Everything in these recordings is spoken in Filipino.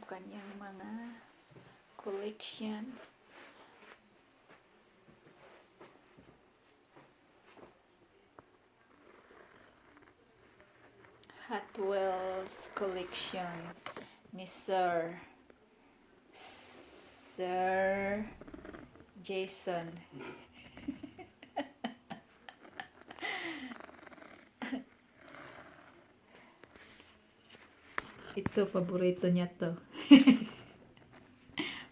kanyang mga collection. Hot Wheels collection ni Sir Jason. Ito, paborito niya to.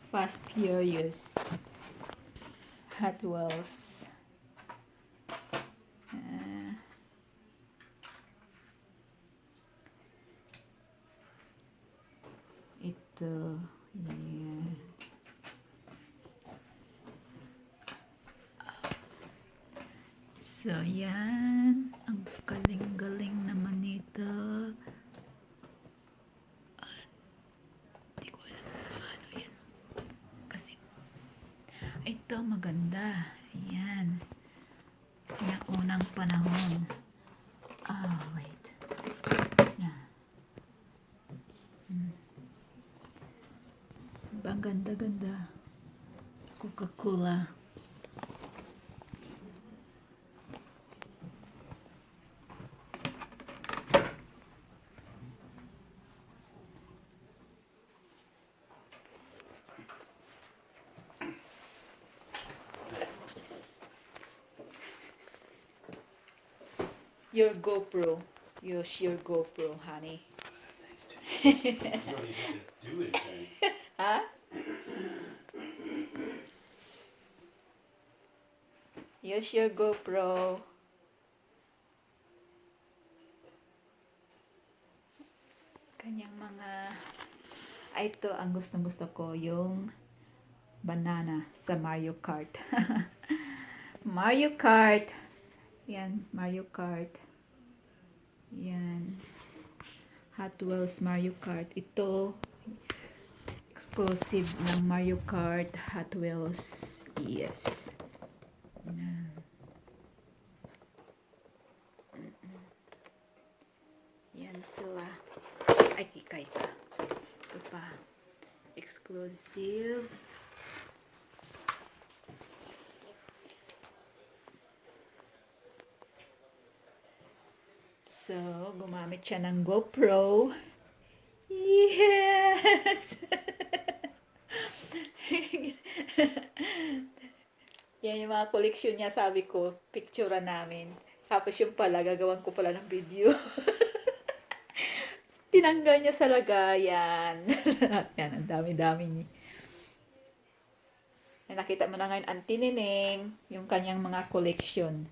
Fast Furious. Hot Wheels. Ito. Yan. So, yan. Ang galing-galing naman nito. Hindi ko alam kung paano yan. Kasi, ito maganda. Yan. Sinaunang panahon. Wait. Yan. Ang ganda-ganda. Coca-Cola. Your GoPro. Use your GoPro, honey. You don't even have to do anything. Huh? Use your GoPro. Kanyang mga... ito ang gustong-gusto ko, yung banana sa Mario Kart. Mario Kart. Yan, Mario Kart. Yan. Hot Wheels Mario Kart. Ito, exclusive ng Mario Kart Hot Wheels. Yes. Yan sila. Ay, ikay ka. Ito pa. Exclusive. So, gumamit siya ng GoPro. Yes! Yan yung mga collection niya, sabi ko, picturean namin. Tapos yung pala, gagawan ko pala ng video. Tinanggal niya sa lagayan. Yan, ang dami-dami niya. Nakita mo na ngayon, Auntie Neneng, yung kanyang mga collection.